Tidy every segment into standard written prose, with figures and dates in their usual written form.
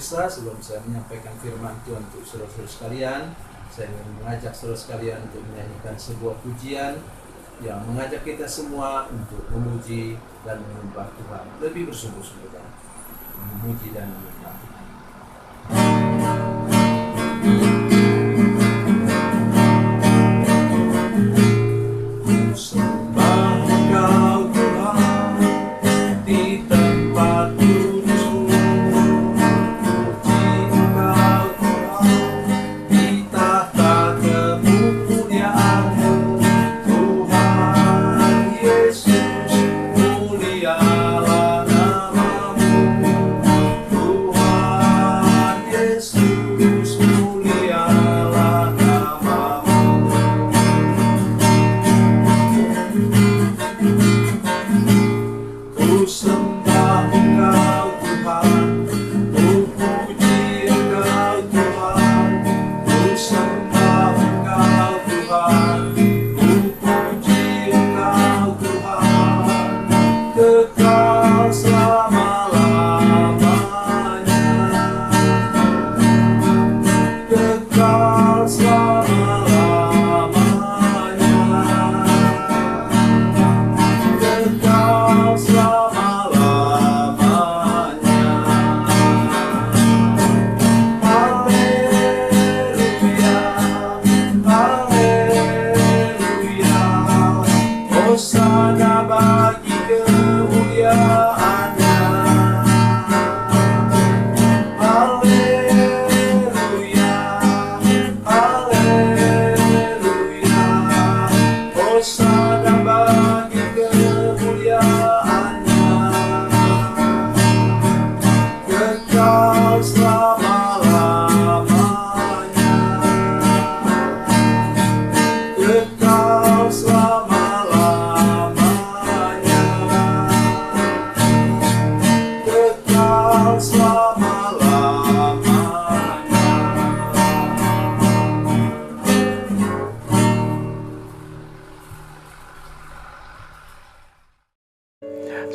pemirsa, sebelum saya menyampaikan firman Tuhan untuk saudara-saudara sekalian, saya ingin mengajak saudara sekalian untuk menyanyikan sebuah pujian yang mengajak kita semua untuk memuji dan menyembah Tuhan lebih bersungguh-sungguh, memuji dan menyembah Tuhan.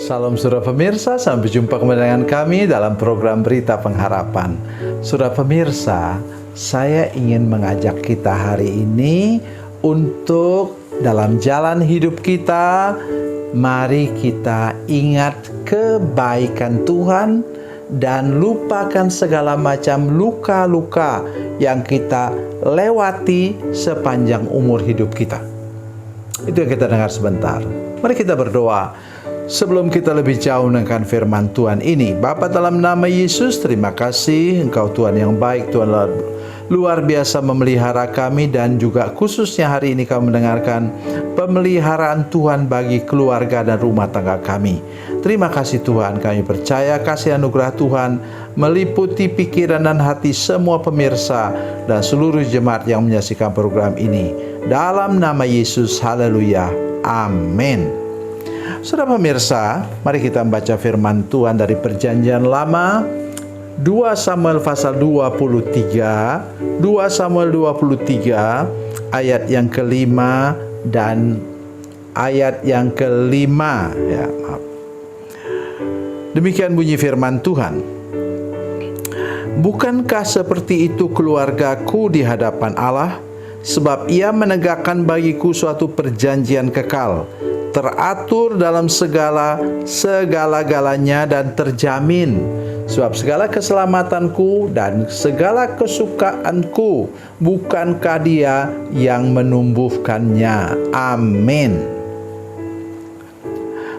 Salam saudara pemirsa, sampai jumpa kembali dengan kami dalam program Berita Pengharapan. Saudara pemirsa, saya ingin mengajak kita hari ini untuk dalam jalan hidup kita, mari kita ingat kebaikan Tuhan dan lupakan segala macam luka-luka yang kita lewati sepanjang umur hidup kita. Itu yang kita dengar sebentar. Mari kita berdoa sebelum kita lebih jauh dengan firman Tuhan ini. Bapa, dalam nama Yesus, terima kasih Engkau Tuhan yang baik, Tuhan luar biasa memelihara kami, dan juga khususnya hari ini kami mendengarkan pemeliharaan Tuhan bagi keluarga dan rumah tangga kami. Terima kasih Tuhan, kami percaya kasih anugerah Tuhan meliputi pikiran dan hati semua pemirsa dan seluruh jemaat yang menyaksikan program ini. Dalam nama Yesus, haleluya, amin. Saudara pemirsa, mari kita membaca firman Tuhan dari Perjanjian Lama, 2 Samuel pasal 23, 2 Samuel 23 ayat yang kelima dan ayat yang kelima, ya, maaf. Demikian bunyi firman Tuhan. Bukankah seperti itu keluargaku di hadapan Allah? Sebab ia menegakkan bagiku suatu perjanjian kekal, teratur dalam segala-galanya dan terjamin. Sebab segala keselamatanku dan segala kesukaanku, bukankah Dia yang menumbuhkannya. Amin.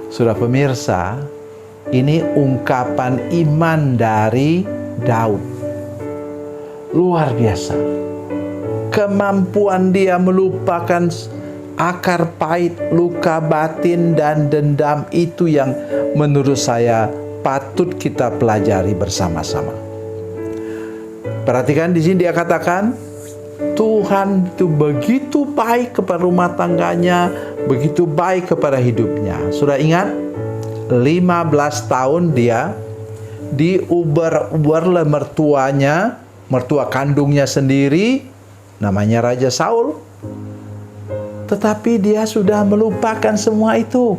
Saudara pemirsa, ini ungkapan iman dari Daud. Luar biasa. Kemampuan dia melupakan akar pahit, luka batin, dan dendam itu yang menurut saya patut kita pelajari bersama-sama. Perhatikan di sini dia katakan, Tuhan itu begitu baik kepada rumah tangganya, begitu baik kepada hidupnya. Sudah ingat, 15 tahun dia diuber-uber oleh mertuanya, mertua kandungnya sendiri, namanya Raja Saul. Tetapi dia sudah melupakan semua itu.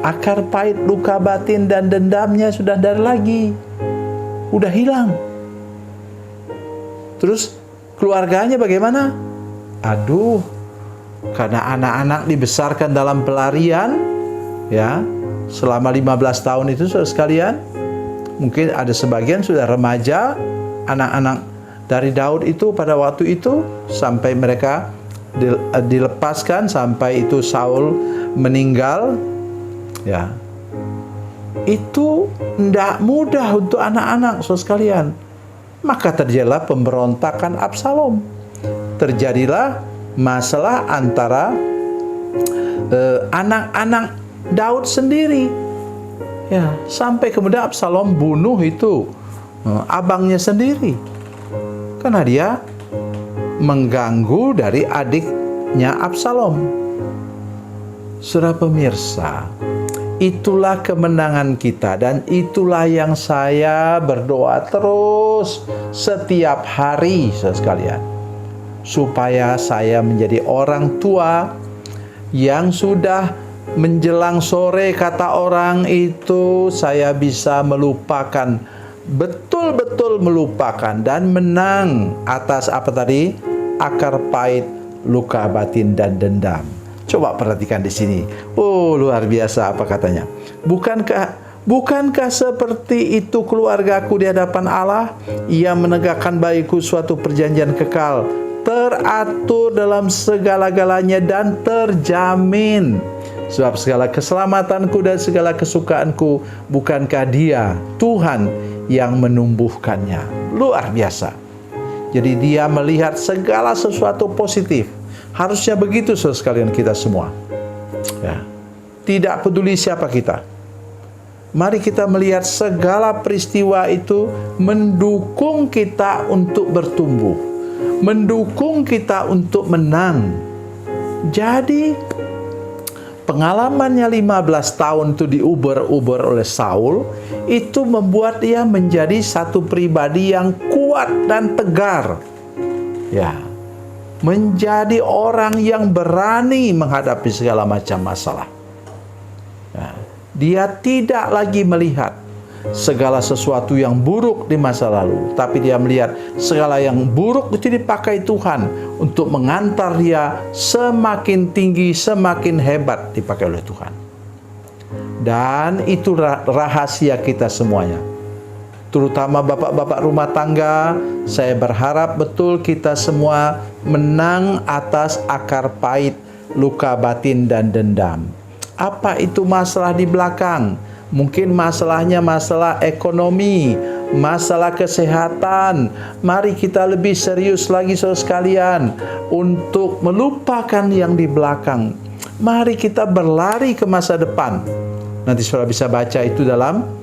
Akar pahit, luka batin, dan dendamnya sudah tidak ada lagi. udah hilang. Terus keluarganya bagaimana? Aduh, karena anak-anak dibesarkan dalam pelarian, ya, selama 15 tahun itu, saudara sekalian, mungkin ada sebagian sudah remaja, anak-anak dari Daud itu pada waktu itu, sampai mereka dilepaskan, sampai itu Saul meninggal, ya. Itu tidak mudah untuk anak-anak, saudara sekalian. Maka terjadilah pemberontakan Absalom. Terjadilah masalah antara anak-anak Daud sendiri. Ya, sampai kemudian Absalom bunuh itu abangnya sendiri. Karena dia mengganggu dari adiknya Absalom. Saudara pemirsa, itulah kemenangan kita, dan itulah yang saya berdoa terus setiap hari, saudara sekalian, supaya saya menjadi orang tua yang sudah menjelang sore, kata orang itu, saya bisa melupakan, betul-betul melupakan dan menang atas apa tadi? Akar pahit, luka batin, dan dendam. Coba perhatikan di sini. Oh, luar biasa apa katanya. Bukankah seperti itu keluargaku di hadapan Allah? Ia menegakkan bagiku suatu perjanjian kekal, teratur dalam segala-galanya dan terjamin. Sebab segala keselamatanku dan segala kesukaanku, bukankah Dia, Tuhan, yang menumbuhkannya? Luar biasa. Jadi dia melihat segala sesuatu positif. Harusnya begitu, saudara sekalian, kita semua. Ya. Tidak peduli siapa kita. Mari kita melihat segala peristiwa itu mendukung kita untuk bertumbuh, mendukung kita untuk menang. Jadi pengalamannya 15 tahun itu diuber-uber oleh Saul, itu membuat dia menjadi satu pribadi yang kuat dan tegar. Ya. Menjadi orang yang berani menghadapi segala macam masalah. Nah, dia tidak lagi melihat segala sesuatu yang buruk di masa lalu, tapi dia melihat segala yang buruk itu dipakai Tuhan untuk mengantar dia semakin tinggi, semakin hebat dipakai oleh Tuhan. Dan itu rahasia kita semuanya. Terutama bapak-bapak rumah tangga, saya berharap betul kita semua menang atas akar pahit, luka batin, dan dendam. Apa itu masalah di belakang? Mungkin masalahnya masalah ekonomi, masalah kesehatan. Mari kita lebih serius lagi, saudara sekalian, untuk melupakan yang di belakang. Mari kita berlari ke masa depan. Nanti saudara bisa baca itu dalam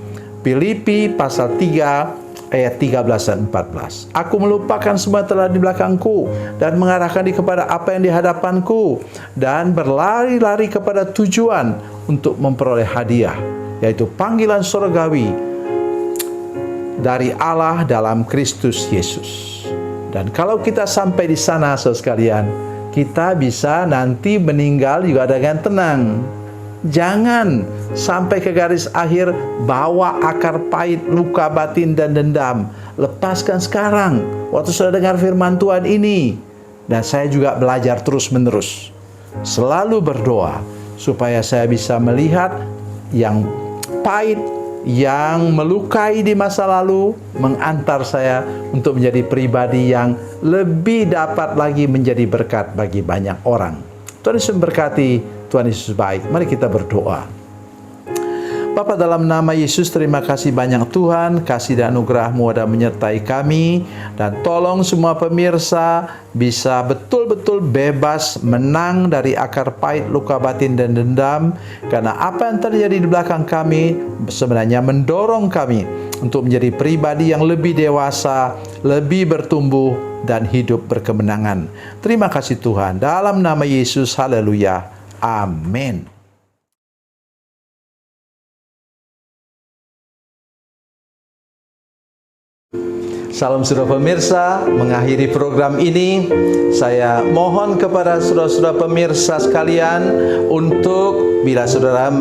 Filipi pasal 3 ayat 13 dan 14. Aku melupakan semua telah di belakangku dan mengarahkan diri kepada apa yang di hadapanku, dan berlari-lari kepada tujuan untuk memperoleh hadiah, yaitu panggilan surgawi dari Allah dalam Kristus Yesus. Dan kalau kita sampai di sana, saudara sekalian, kita bisa nanti meninggal juga dengan tenang. Jangan sampai ke garis akhir bawa akar pahit, luka batin, dan dendam. Lepaskan sekarang waktu sudah dengar firman Tuhan ini. Dan saya juga belajar terus-menerus, selalu berdoa supaya saya bisa melihat yang pahit, yang melukai di masa lalu, mengantar saya untuk menjadi pribadi yang lebih dapat lagi menjadi berkat bagi banyak orang. Tuhan Yesus memberkati. Tuhan Yesus baik. Mari kita berdoa. Bapa, dalam nama Yesus, terima kasih banyak Tuhan, kasih dan anugerah-Mu ada menyertai kami, dan tolong semua pemirsa bisa betul-betul bebas menang dari akar pahit, luka batin, dan dendam, karena apa yang terjadi di belakang kami sebenarnya mendorong kami untuk menjadi pribadi yang lebih dewasa, lebih bertumbuh, dan hidup berkemenangan. Terima kasih Tuhan, dalam nama Yesus, haleluya, amin. Salam saudara pemirsa, mengakhiri program ini, saya mohon kepada saudara-saudara pemirsa sekalian untuk bila saudara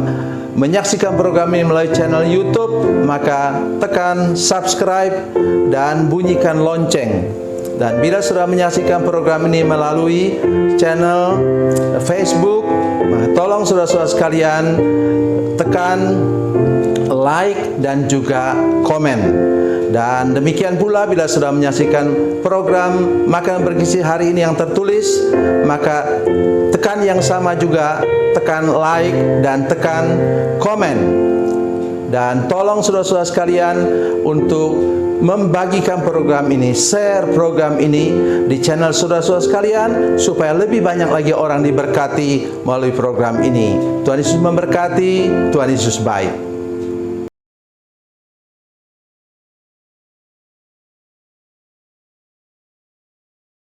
menyaksikan program ini melalui channel YouTube, maka tekan subscribe dan bunyikan lonceng. Dan bila sudah menyaksikan program ini melalui channel Facebook, maka tolong saudara-saudara sekalian tekan like dan juga komen. Dan demikian pula bila sudah menyaksikan program Makanan Bergizi hari ini yang tertulis, maka tekan yang sama juga, tekan like dan tekan komen. Dan tolong saudara-saudara sekalian untuk membagikan program ini, share program ini di channel saudara-saudara sekalian, supaya lebih banyak lagi orang diberkati melalui program ini. Tuhan Yesus memberkati, Tuhan Yesus baik.